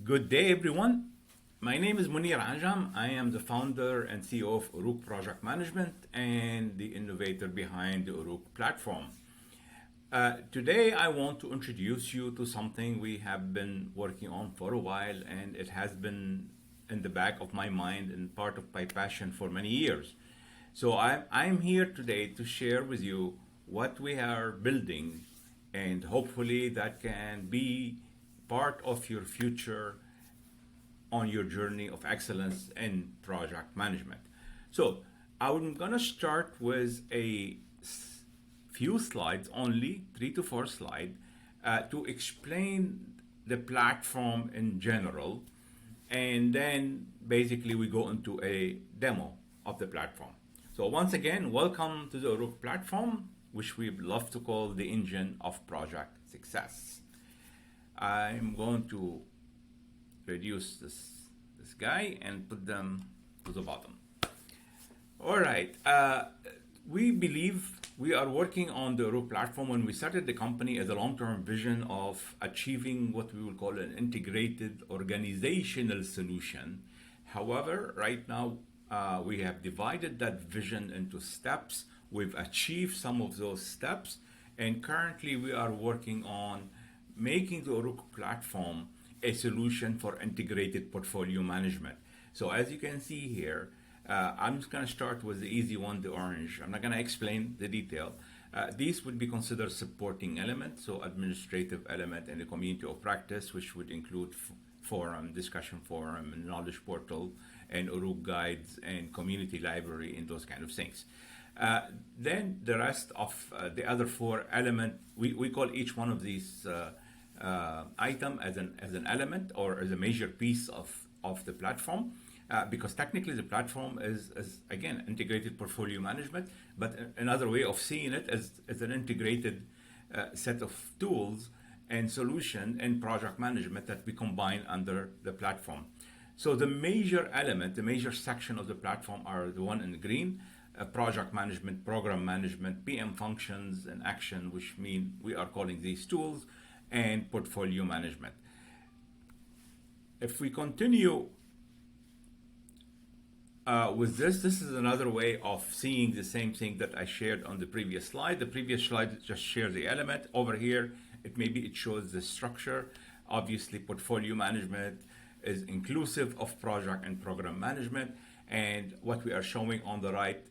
Good day, everyone. My name is Munir Anjam. I am the founder and CEO of Uruk Project Management and the innovator behind the Uruk Platform. Today, I want to introduce you to something we have been working on for a while, and it has been in the back of my mind and part of my passion for many years. So, I'm here today to share with you what we are building, and hopefully, that can be part of your future on your journey of excellence in project management. So I'm gonna start with a few slides, only 3 to 4 slides, to explain the platform in general, and then basically we go into a demo of the platform. So once again, welcome to the Uruk platform, which we love to call the engine of project success. I'm going to reduce this guy and put them to the bottom. All right. We believe we are working on the Uruk platform when we started the company as a long-term vision of achieving what we will call an integrated organizational solution. However, right now we have divided that vision into steps. We've achieved some of those steps, and currently we are working on making the Uruk platform a solution for integrated portfolio management. So as you can see here, I'm just going to start with the easy one, the orange. I'm not going to explain the detail. These would be considered supporting elements, so administrative element and the community of practice, which would include forum, discussion forum, and knowledge portal, and Uruk guides, and community library, and those kind of things. Then the rest of the other 4 elements, we call each one of these item as an element or as a major piece of the platform, because technically the platform is again integrated portfolio management, but another way of seeing it as an integrated set of tools and solution and project management that we combine under the platform. So the major element, the major section of the platform are the one in the green, project management, program management, PM functions and action, which mean we are calling these tools, and portfolio management. If we continue with this is another way of seeing the same thing that I shared on the previous slide. The previous slide just shared the element. Over here, it shows the structure. Obviously, portfolio management is inclusive of project and program management. And what we are showing on the right,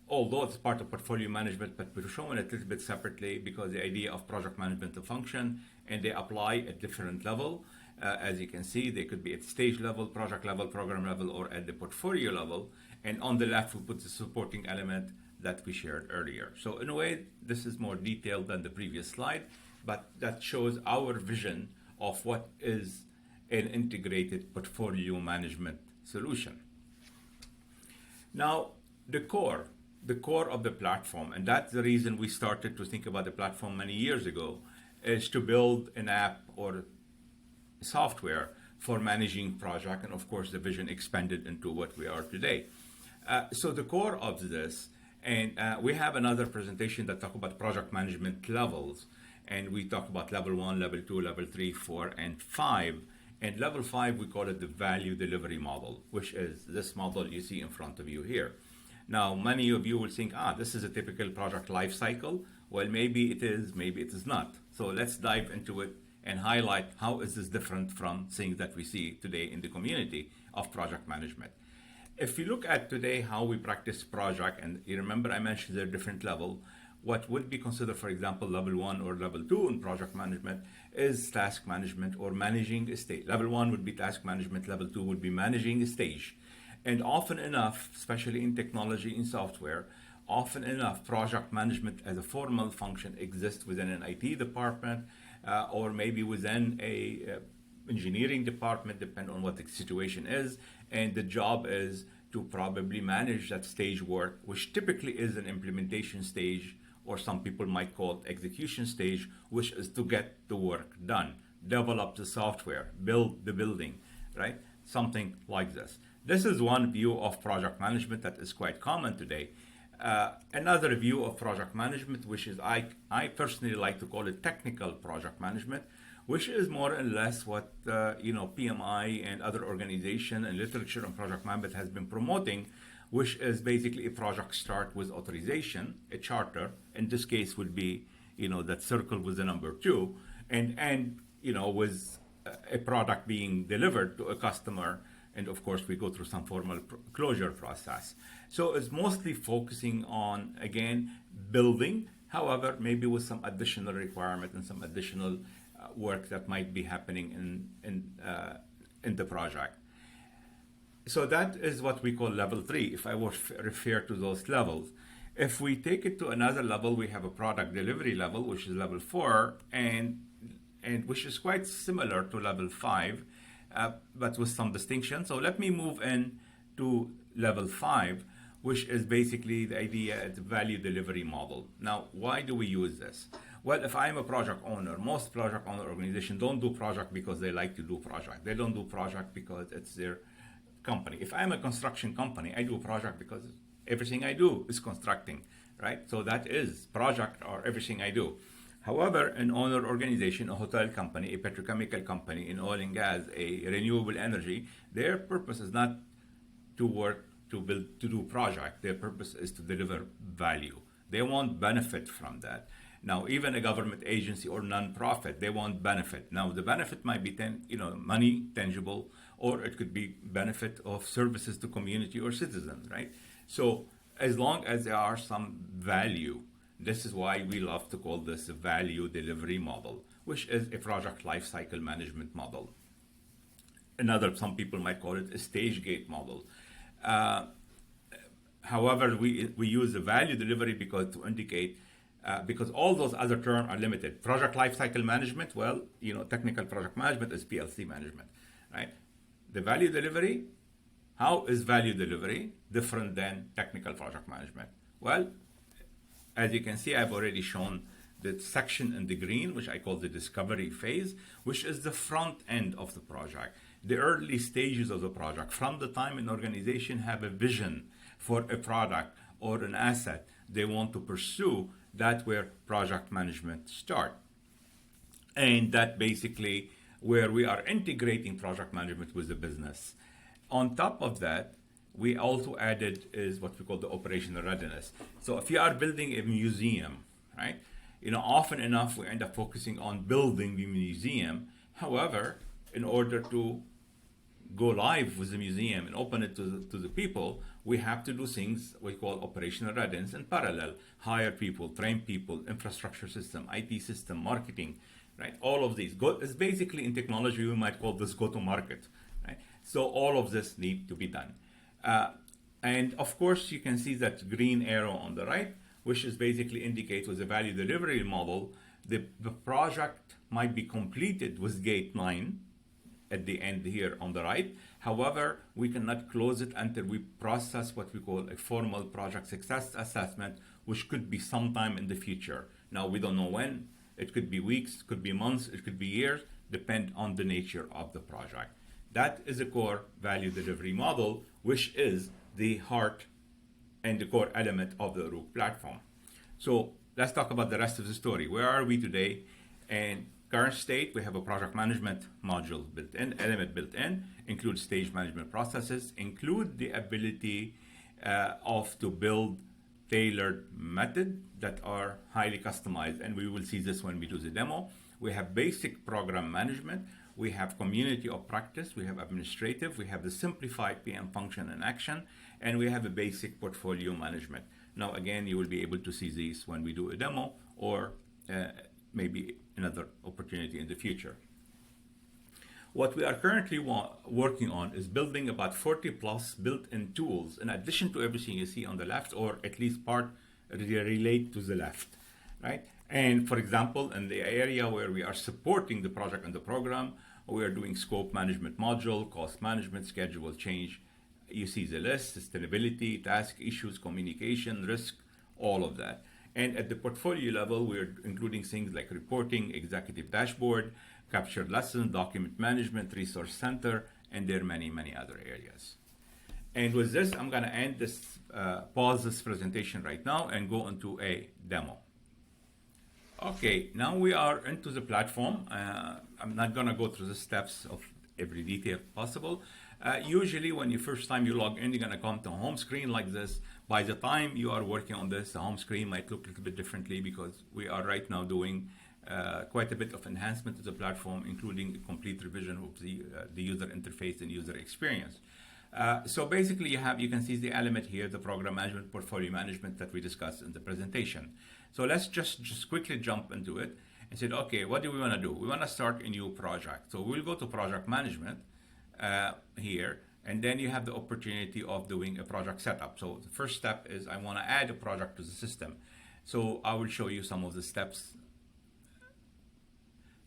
although it's part of portfolio management, but we're showing it a little bit separately because the idea of project management to function, and they apply at different level. As you can see, they could be at stage level, project level, program level, or at the portfolio level. And on the left, we put the supporting element that we shared earlier. So in a way, this is more detailed than the previous slide, but that shows our vision of what is an integrated portfolio management solution. Now, the core of the platform, and that's the reason we started to think about the platform many years ago, is to build an app or software for managing project, and of course the vision expanded into what we are today. So the core of this, and we have another presentation that talk about project management levels, and we talk about level 1, level 2, level 3, 4, and 5. And level 5, we call it the value delivery model, which is this model you see in front of you here. Now, many of you will think, this is a typical project life cycle. Well, maybe it is, maybe it is not. So let's dive into it and highlight how is this different from things that we see today in the community of project management. If you look at today how we practice project, and you remember I mentioned there are different level, what would be considered, for example, level 1 or level 2 in project management is task management or managing a stage. Level 1 would be task management, level 2 would be managing a stage. And often enough, especially in technology, in software, often enough project management as a formal function exists within an IT department, or maybe within a engineering department, depending on what the situation is. And the job is to probably manage that stage work, which typically is an implementation stage, or some people might call it execution stage, which is to get the work done, develop the software, build the building, right? Something like this. This is one view of project management that is quite common today. Another view of project management, which is I personally like to call it technical project management, which is more or less what PMI and other organization and literature on project management has been promoting, which is basically a project start with authorization, a charter. In this case, would be that circle with the number 2, and with a product being delivered to a customer, and of course we go through some formal closure process. So it's mostly focusing on, again, building, however, maybe with some additional requirement and some additional work that might be happening in the project. So that is what we call level 3, if I would refer to those levels. If we take it to another level, we have a product delivery level, which is level 4, and which is quite similar to level 5, but with some distinction. So let me move in to level 5, which is basically the idea of the value delivery model. Now, why do we use this? Well, if I'm a project owner, most project owner organizations don't do project because they like to do project. They don't do project because it's their company. If I'm a construction company, I do project because everything I do is constructing, right? So that is project or everything I do. However, an owner organization, a hotel company, a petrochemical company, in oil and gas, a renewable energy, their purpose is not to work, to build, to do project. Their purpose is to deliver value. They want benefit from that. Now, even a government agency or non-profit, they want benefit. Now, the benefit might be money, tangible, or it could be benefit of services to community or citizens, right? So as long as there are some value, this is why we love to call this a value delivery model, which is a project lifecycle management model. Some people might call it a stage gate model. However, we use the value delivery because to indicate, because all those other terms are limited. Project lifecycle management, well, technical project management is PLC management, right? The value delivery, how is value delivery different than technical project management? Well, as you can see, I've already shown the section in the green, which I call the discovery phase, which is the front end of the project, the early stages of the project. From the time an organization have a vision for a product or an asset they want to pursue, that's where project management start. And that basically where we are integrating project management with the business. On top of that, we also added is what we call the operational readiness. So if you are building a museum, right? Often enough we end up focusing on building the museum. However, in order to go live with the museum and open it to the people, we have to do things we call operational readiness in parallel. Hire people, train people, infrastructure system, IT system, marketing, right? All of these. It's basically in technology, we might call this go-to-market, right? So all of this need to be done. And of course, you can see that green arrow on the right, which is basically indicates with the value delivery model, the project might be completed with gate 9 at the end here on the right. However, we cannot close it until we process what we call a formal project success assessment, which could be sometime in the future. Now, we don't know when. It could be weeks, it could be months, it could be years, depend on the nature of the project. That is a core value delivery model, which is the heart and the core element of the Uruk platform. So let's talk about the rest of the story. Where are we today? And current state, we have a project management module built in, element built in, include stage management processes, include the ability to build tailored method that are highly customized, and we will see this when we do the demo. We have basic program management, we have community of practice, we have administrative, we have the simplified PM function and action, and we have a basic portfolio management. Now again, you will be able to see these when we do a demo or maybe another opportunity in the future. What we are currently working on is building about 40 plus built-in tools in addition to everything you see on the left, or at least part relate to the left, right? And for example, in the area where we are supporting the project and the program, we are doing scope management module, cost management, schedule change. You see the list, sustainability, task issues, communication, risk, all of that. And at the portfolio level, we're including things like reporting, executive dashboard, captured lessons, document management, resource center, and there are many, many other areas. And with this, I'm going to end this, pause this presentation right now and go into a demo. Okay, now we are into the platform. I'm not going to go through the steps of every detail possible. Usually when you first time you log in, you're going to come to a home screen like this. By the time you are working on this, the home screen might look a little bit differently because we are right now doing quite a bit of enhancement to the platform, including a complete revision of the user interface and user experience. So basically you can see the element here, the program management, portfolio management that we discussed in the presentation. So let's just quickly jump into it and say, okay, what do we want to do? We want to start a new project. So we'll go to project management here, and then you have the opportunity of doing a project setup. So the first step is I want to add a project to the system. So I will show you some of the steps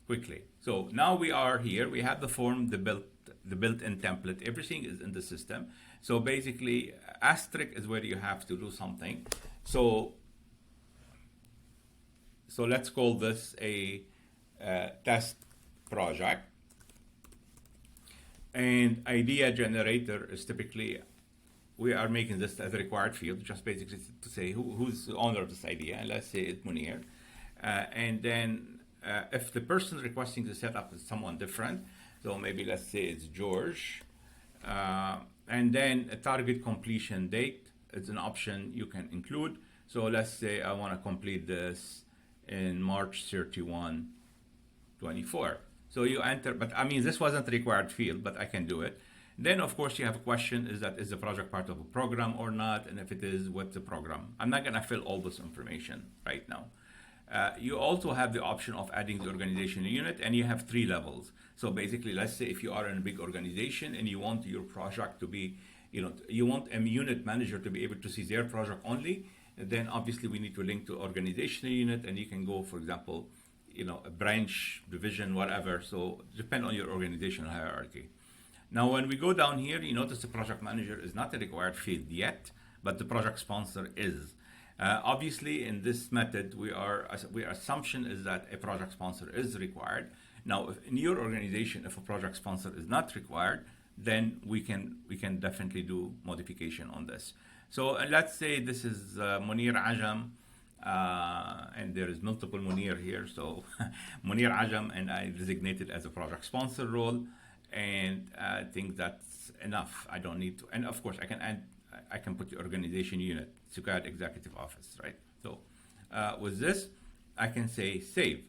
quickly. So now we are here, we have the form, the built-in template, everything is in the system. So basically, asterisk is where you have to do something. So let's call this a test project. And idea generator is typically, we are making this as a required field, just basically to say who's the owner of this idea. And let's say it's Munir. And then if the person requesting the setup is someone different, so maybe let's say it's George. And then a target completion date is an option you can include. So let's say I want to complete this in March 31, 24. So you enter, but I mean, this wasn't a required field, but I can do it. Then of course you have a question, is the project part of a program or not? And if it is, what's the program? I'm not gonna fill all this information right now. You also have the option of adding the organization unit, and you have 3 levels. So basically, let's say if you are in a big organization and you want your project to be, you want a unit manager to be able to see their project only, then obviously we need to link to organizational unit, and you can go, for example, a branch, division, whatever. So depend on your organizational hierarchy. Now, when we go down here, you notice the project manager is not a required field yet, but the project sponsor is. Obviously, in this method, our assumption is that a project sponsor is required. Now, if in your organization, if a project sponsor is not required, then we can definitely do modification on this. So let's say this is Munir Ajam, and there is multiple Munir here. So Munir Ajam, and I designated as a project sponsor role, and I think that's enough. I don't need to, and of course I can put the organization unit, Sukkot Executive Office, right? So with this, I can say save.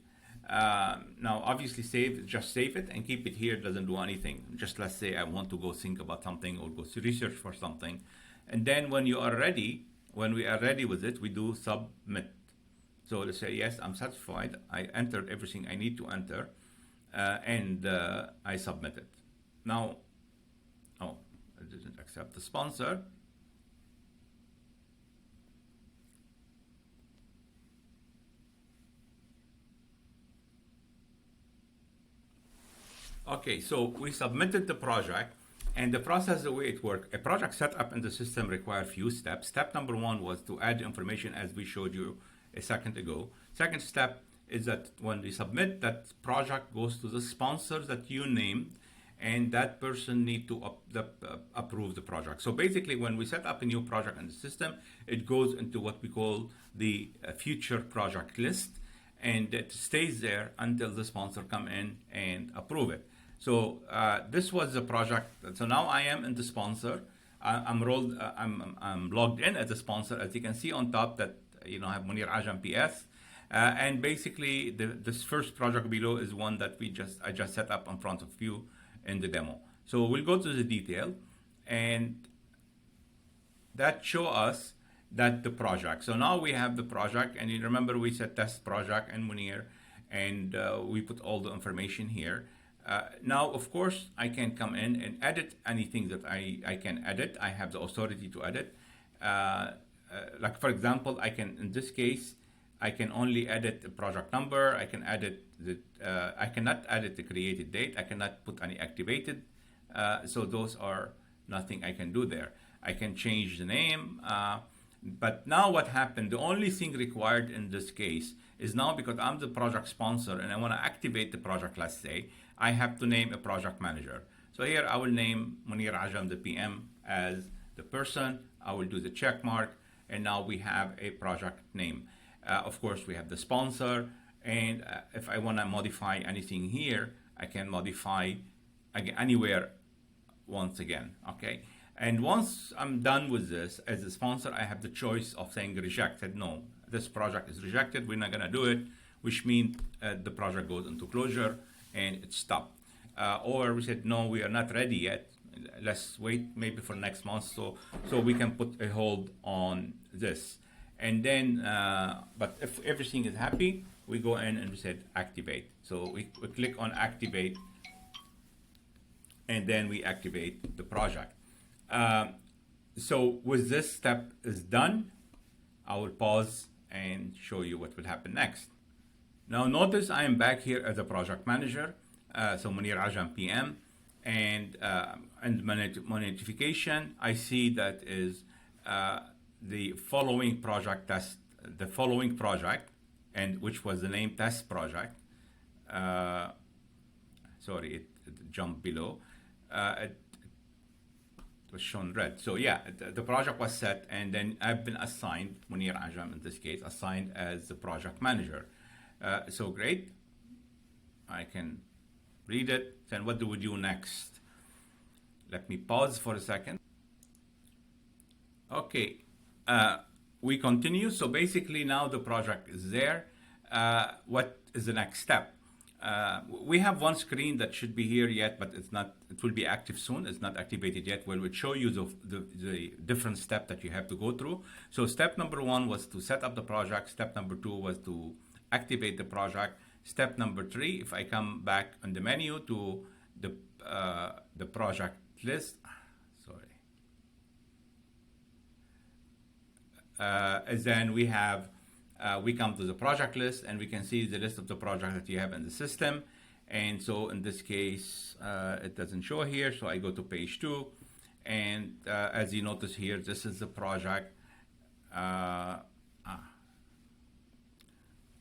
Now, obviously, just save it and keep it here. Doesn't do anything. Just let's say I want to go think about something or go to research for something, and then when we are ready with it, we do submit. So let's say yes, I'm satisfied. I entered everything I need to enter, and I submit it. Now, I didn't accept the sponsor. Okay, so we submitted the project, and the process, the way it worked, a project setup in the system required few steps. Step number 1 was to add information as we showed you a second ago. Second step is that when we submit, that project goes to the sponsor that you named, and that person need to approve the project. So basically, when we set up a new project in the system, it goes into what we call the future project list, and it stays there until the sponsor come in and approve it. So this was the project. So now I am in the sponsor. I'm logged in as a sponsor. As you can see on top that I have Munir Ajam PS, and basically this first project below is one that I just set up in front of you in the demo. So we'll go to the detail, and that show us that the project. So now we have the project, and you remember we said test project and Munir, and we put all the information here. Now, of course, I can come in and edit anything that I can edit. I have the authority to edit. Like for example, in this case, I can only edit the project number. I can edit I cannot edit the created date. I cannot put any activated. So those are nothing I can do there. I can change the name. But now what happened, the only thing required in this case is now, because I'm the project sponsor and I want to activate the project, let's say, I have to name a project manager. So here I will name Munir Ajam, the PM, as the person, I will do the check mark, and now we have a project name. Of course, we have the sponsor, and if I want to modify anything here, I can modify again, anywhere once again, okay? And once I'm done with this, as a sponsor, I have the choice of saying rejected. No, this project is rejected, we're not gonna do it, which means the project goes into closure and it's stopped. Or we said, no, we are not ready yet. Let's wait maybe for next month, so we can put a hold on this. And then, but if everything is happy, we go in and we said activate. So we click on activate, and then we activate the project. So with this step is done, I will pause and show you what will happen next. Now notice I am back here as a project manager, so Munir Ajam PM, and my notification, I see that is the following project test, the following project, and which was the name test project. Sorry, it jumped below. It was shown red. So yeah, the project was set, and then I've been assigned, Munir Ajam in this case, assigned as the project manager. So great, I can read it. Then what do we do next? Let me pause for a second. Okay, we continue. So basically now the project is there. What is the next step? We have one screen that should be here yet, but it's not. It will be active soon. It's not activated yet. Where we'll show you the different step that you have to go through. So step number 1 was to set up the project. Step number 2 was to activate the project. Step number 3, if I come back on the menu to the project list, then we have. We come to the project list, and we can see the list of the projects that you have in the system. And so in this case, it doesn't show here, so I go to page 2. And as you notice here, this is the project.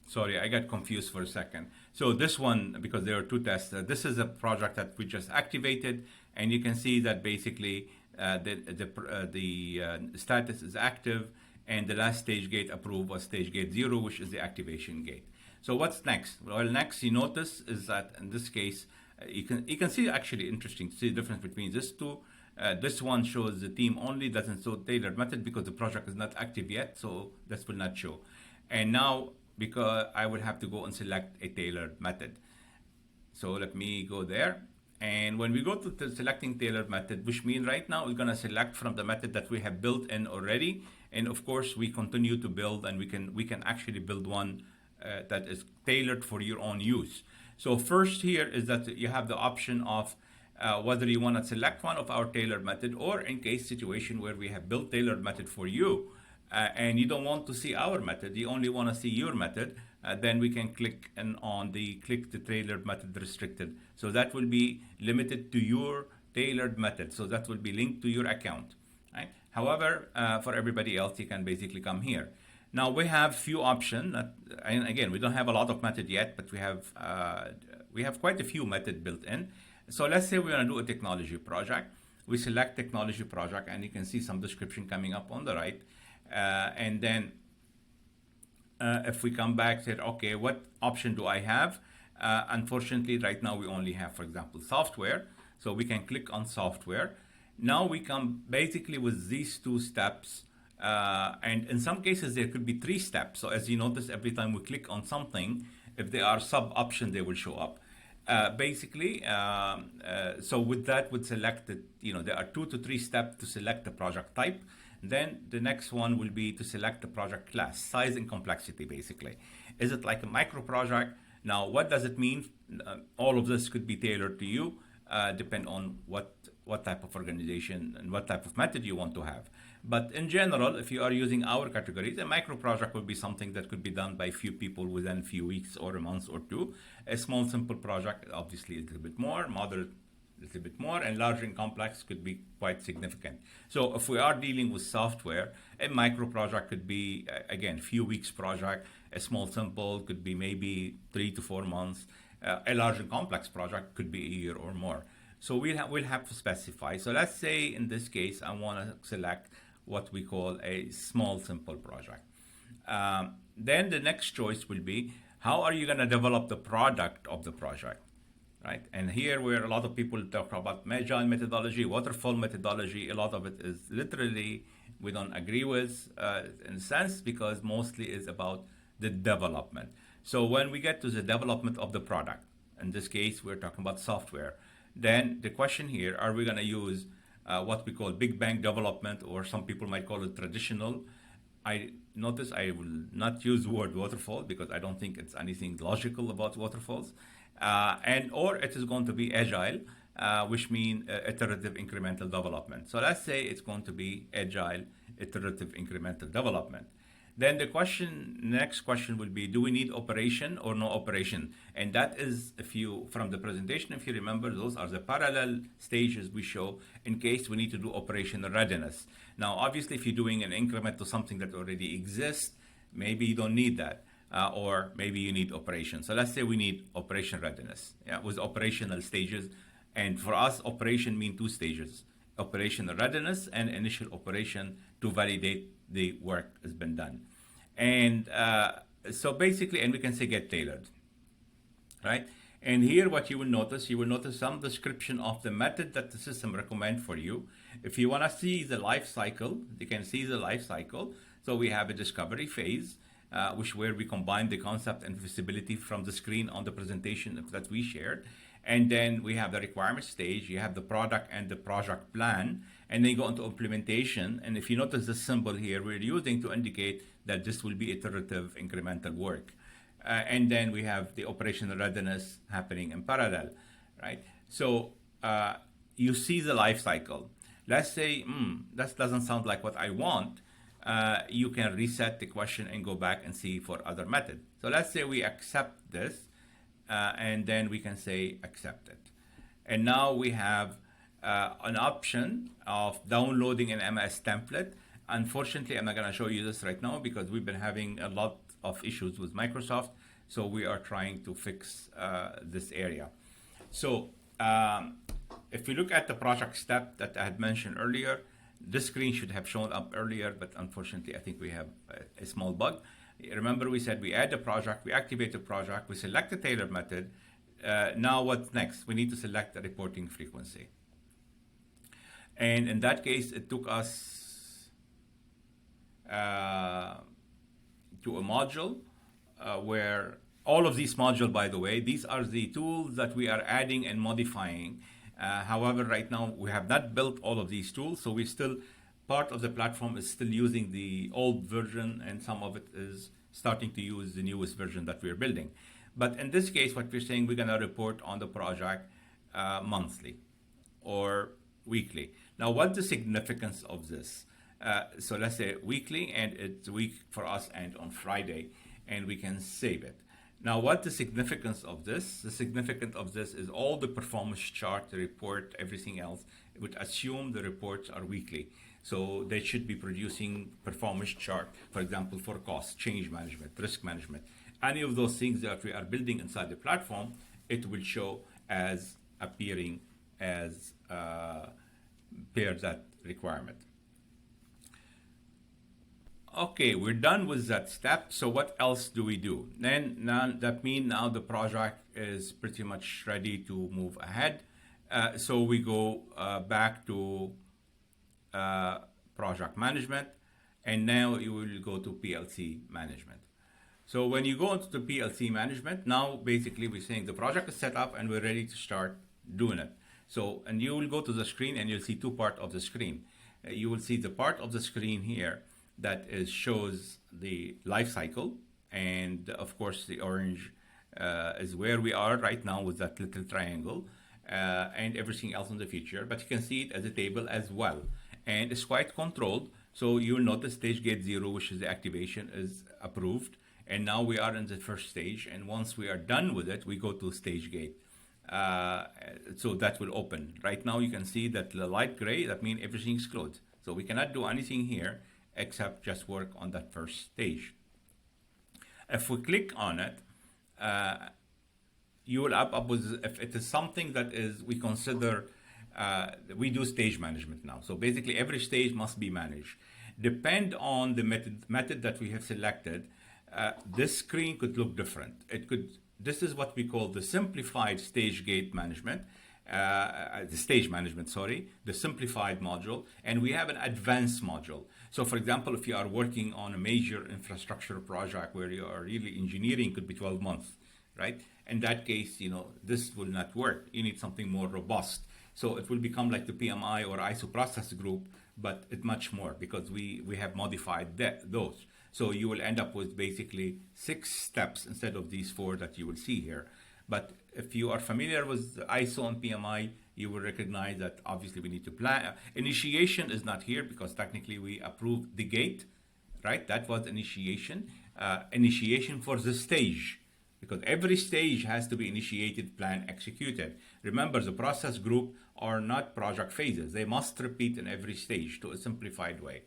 Sorry, I got confused for a second. So this one, because there are 2 tests, this is a project that we just activated, and you can see that basically the status is active, and the last stage gate approved was stage gate 0, which is the activation gate. So what's next? Well, next you notice is that in this case, you can see actually interesting to see the difference between these 2. This one shows the team only, doesn't show tailored method because the project is not active yet, so this will not show. And now, because I would have to go and select a tailored method. So let me go there. And when we go to the selecting tailored method, which means right now we're gonna select from the method that we have built in already. And of course, we continue to build, and we can actually build one that is tailored for your own use. So first here is that you have the option of whether you want to select one of our tailored method, or in case situation where we have built tailored method for you, and you don't want to see our method, you only want to see your method, then we can click on the tailored method restricted. So that will be limited to your tailored method. So that will be linked to your account. Right? However, for everybody else, you can basically come here. Now we have few options. And again, we don't have a lot of method yet, but we have quite a few method built in. So let's say we want to do a technology project. We select technology project, and you can see some description coming up on the right. And then if we come back, say, okay, what option do I have? Unfortunately, right now we only have, for example, software. So we can click on software. Now we come basically with these 2 steps. And in some cases, there could be 3 steps. So as you notice, every time we click on something, if there are sub-options, they will show up. Basically, so with that, would select it, there are 2 to 3 steps to select the project type. Then the next one will be to select the project class, size and complexity, basically. Is it like a micro project? Now, what does it mean? All of this could be tailored to you, depend on what type of organization and what type of method you want to have. But in general, if you are using our categories, a micro project would be something that could be done by few people within a few weeks or a month or 2. A small, simple project, obviously, a little bit more. Moderate, a little bit more. And large and complex could be quite significant. So if we are dealing with software, a micro project could be, again, few weeks project. A small, simple could be maybe 3 to 4 months. A large and complex project could be a year or more. So we'll have to specify. So let's say in this case, I want to select what we call a small simple project. Then the next choice will be, how are you going to develop the product of the project, right? And here where a lot of people talk about agile methodology, waterfall methodology, a lot of it is literally we don't agree with in a sense, because mostly is about the development. So when we get to the development of the product, in this case, we're talking about software, then the question here, are we going to use what we call big bang development, or some people might call it traditional? I notice I will not use the word waterfall because I don't think it's anything logical about waterfalls. Or it is going to be agile, which means iterative incremental development. So let's say it's going to be agile, iterative incremental development. Then the next question will be, do we need operation or no operation? And that is, from the presentation, if you remember, those are the parallel stages we show in case we need to do operational readiness. Now, obviously, if you're doing an increment to something that already exists, maybe you don't need that. Or maybe you need operation. So let's say we need operation readiness, with operational stages. And for us, operation means two stages: operational readiness and initial operation to validate the work has been done. And so basically, and we can say get tailored, right? And here what you will notice some description of the method that the system recommends for you. If you want to see the life cycle, you can see the life cycle. So we have a discovery phase, where we combine the concept and visibility from the screen on the presentation that we shared. And then we have the requirement stage, you have the product and the project plan, and then you go into implementation. And if you notice the symbol here, we're using to indicate that this will be iterative incremental work. And then we have the operational readiness happening in parallel, right? So you see the life cycle. Let's say, that doesn't sound like what I want. You can reset the question and go back and see for other method. So let's say we accept this, and then we can say accept it. And now we have an option of downloading an MS template. Unfortunately, I'm not going to show you this right now because we've been having a lot of issues with Microsoft. So we are trying to fix this area. So if we look at the project step that I had mentioned earlier, this screen should have shown up earlier, but unfortunately, I think we have a small bug. Remember, we said we add the project, we activate the project, we select the tailored method. Now what's next? We need to select the reporting frequency. And in that case, it took us to a module where all of these modules, by the way, these are the tools that we are adding and modifying. However, right now we have not built all of these tools, so we still, part of the platform is still using the old version, and some of it is starting to use the newest version that we're building. But in this case, what we're saying, we're going to report on the project monthly or weekly. Now, what's the significance of this? So let's say weekly, and it's week for us and on Friday, and we can save it. Now, what the significance of this? The significance of this is all the performance chart, the report, everything else. It would assume the reports are weekly. So they should be producing performance chart, for example, for cost, change management, risk management. Any of those things that we are building inside the platform, it will show as appearing as per that requirement. Okay, we're done with that step. So what else do we do? Then now that means now the project is pretty much ready to move ahead. So we go back to project management, and now you will go to PLC management. So when you go into the PLC management, now basically we're saying the project is set up and we're ready to start doing it. So, and you will go to the screen and you'll see two parts of the screen. You will see the part of the screen here that shows the life cycle, and of course the orange is where we are right now with that little triangle, and everything else in the future. But you can see it as a table as well, and it's quite controlled. So you'll notice stage gate 0, which is the activation, is approved, and now we are in the first stage. And once we are done with it, we go to stage gate. So that will open. Right now you can see that the light gray, that means everything is closed. So we cannot do anything here except just work on that first stage. If we click on it, you will up with, if it is something that is, we consider, we do stage management now. So basically every stage must be managed. Depend on the method that we have selected, this screen could look different. It could, this is what we call the simplified stage gate management, the stage management, sorry, the simplified module, and we have an advanced module. So for example, if you are working on a major infrastructure project where you are really engineering, could be 12 months, right? In that case, you know, this will not work. You need something more robust. So it will become like the PMI or ISO process group, but it much more because we have modified those. So you will end up with basically 6 steps instead of these 4 that you will see here. But if you are familiar with ISO and PMI, you will recognize that obviously we need to plan. Initiation is not here because technically we approved the gate, right? That was initiation. Initiation for the stage, because every stage has to be initiated, planned, executed. Remember, the process group are not project phases. They must repeat in every stage to a simplified way.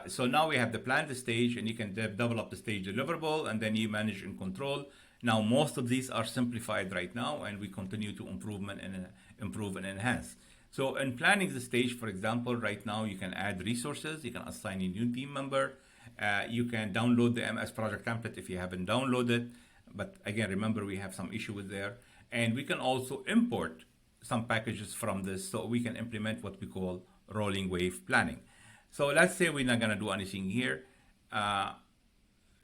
So now we have the plan the stage, and you can develop the stage deliverable, and then you manage and control. Now, most of these are simplified right now, and we continue to improve and enhance. So in planning the stage, for example, right now you can add resources, you can assign a new team member, you can download the MS project template if you haven't downloaded. But again, remember, we have some issue with there. And we can also import some packages from this so we can implement what we call rolling wave planning. So let's say we're not going to do anything here.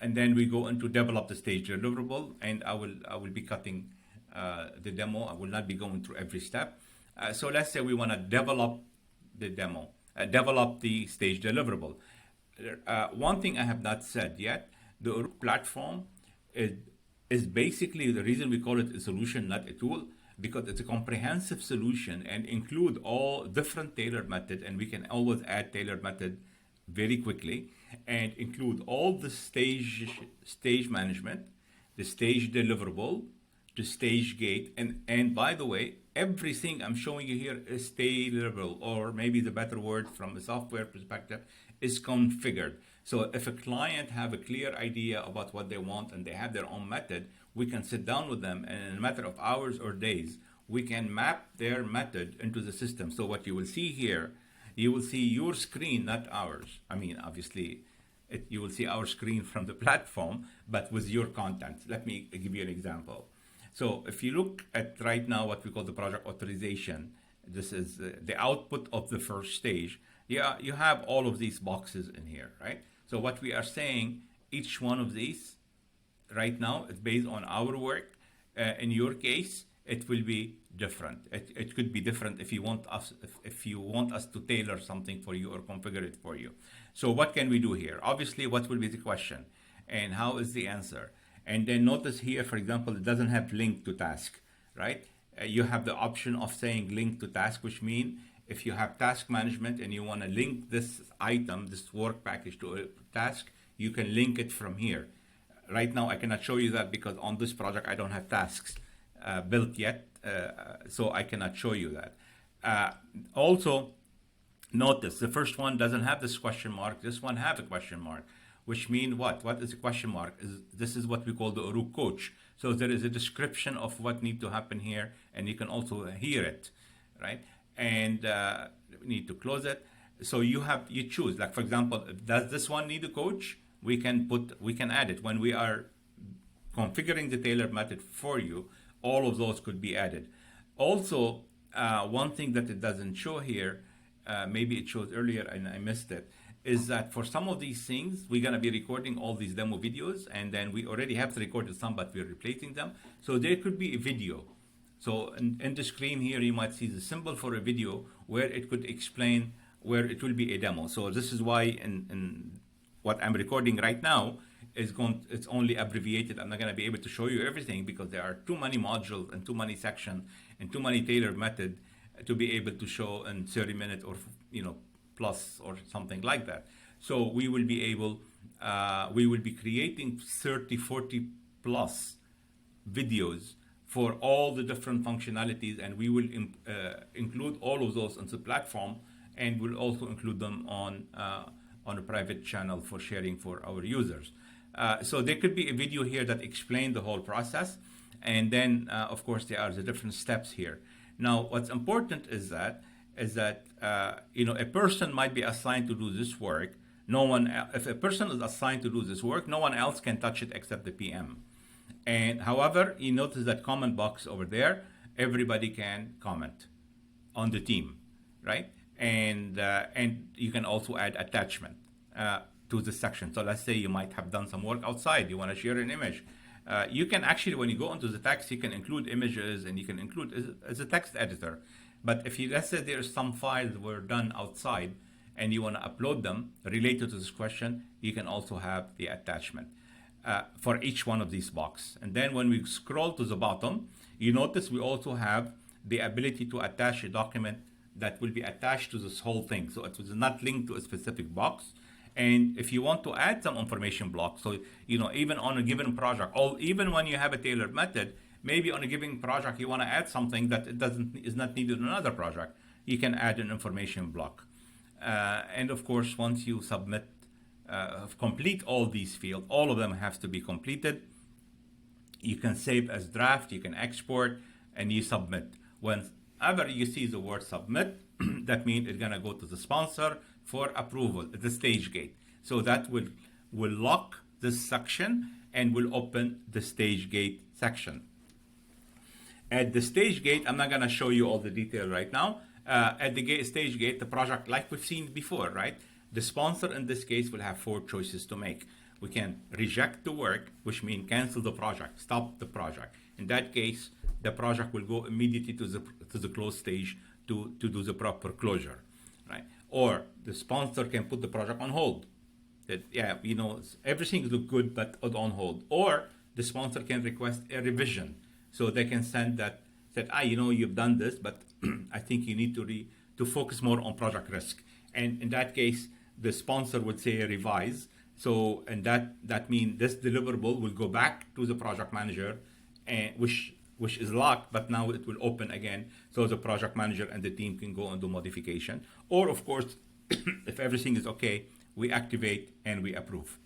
And then we go into develop the stage deliverable, and I will be cutting the demo. I will not be going through every step. So let's say we want to develop the demo, develop the stage deliverable. One thing I have not said yet, the Uruk platform is basically, the reason we call it a solution, not a tool, because it's a comprehensive solution and include all different tailored method, and we can always add tailored method very quickly, and include all the stage management, the stage deliverable, the stage gate, and by the way, everything I'm showing you here is tailorable, or maybe the better word from a software perspective is configured. So if a client have a clear idea about what they want and they have their own method, we can sit down with them, and in a matter of hours or days, we can map their method into the system. So what you will see here, you will see your screen, not ours. I mean, obviously, you will see our screen from the platform, but with your content. Let me give you an example. So if you look at right now what we call the project authorization, this is the output of the first stage. Yeah, you have all of these boxes in here, right? So what we are saying, each one of these right now is based on our work. In your case, it will be different. It could be different if you want us to tailor something for you or configure it for you. So what can we do here? Obviously, what will be the question, and how is the answer? And then notice here, for example, it doesn't have link to task, right? You have the option of saying link to task, which means if you have task management and you want to link this item, this work package to a task, you can link it from here. Right now, I cannot show you that because on this project, I don't have tasks built yet, so I cannot show you that. Also, notice the first one doesn't have this question mark. This one have a question mark, which means what? What is a question mark? This is what we call the Uruk coach. So there is a description of what needs to happen here, and you can also hear it, right? And we need to close it. So you choose. Like for example, does this one need a coach? We can add it when we are configuring the tailored method for you. All of those could be added. Also, one thing that it doesn't show here, maybe it showed earlier and I missed it, is that for some of these things, we're going to be recording all these demo videos, and then we already have recorded some, but we're replacing them. So there could be a video. So in the screen here, you might see the symbol for a video where it could explain where it will be a demo. So this is why in what I'm recording right now it's only abbreviated. I'm not going to be able to show you everything because there are too many modules and too many sections and too many tailored method to be able to show in 30 minutes or plus or something like that. So we will be creating 30, 40 plus videos for all the different functionalities, and we will include all of those on the platform, and we'll also include them on a private channel for sharing for our users. So there could be a video here that explains the whole process. And then, of course, there are the different steps here. Now, what's important is that a person might be assigned to do this work. No one, if a person is assigned to do this work, no one else can touch it except the PM. And however, you notice that comment box over there, everybody can comment on the team, right? And you can also add attachment to the section. So let's say you might have done some work outside, you want to share an image. You can actually, when you go into the text, you can include images and you can include as a text editor. But if you, let's say there's some files that were done outside and you want to upload them related to this question, you can also have the attachment for each one of these boxes. And then when we scroll to the bottom, you notice we also have the ability to attach a document that will be attached to this whole thing. So it was not linked to a specific box. And if you want to add some information block, so even on a given project, or even when you have a tailored method, maybe on a given project you want to add something that is not needed in another project, you can add an information block. And of course, once you submit, complete all these fields, all of them have to be completed. You can save as draft, you can export, and you submit. Whenever you see the word submit, that means it's gonna go to the sponsor for approval at the stage gate. So that will lock this section and will open the stage gate section. At the stage gate, I'm not gonna show you all the detail right now. At the stage gate, the project, like we've seen before, right? The sponsor in this case will have 4 choices to make. We can reject the work, which means cancel the project, stop the project. In that case, the project will go immediately to the close stage to do the proper closure, right? Or the sponsor can put the project on hold. That, everything looks good, but on hold. Or the sponsor can request a revision. So they can send that, you've done this, but I think you need to focus more on project risk. And in that case, the sponsor would say revise. So, and that means this deliverable will go back to the project manager, which is locked, but now it will open again. So the project manager and the team can go and do modification. Or of course, if everything is okay, we activate and we approve.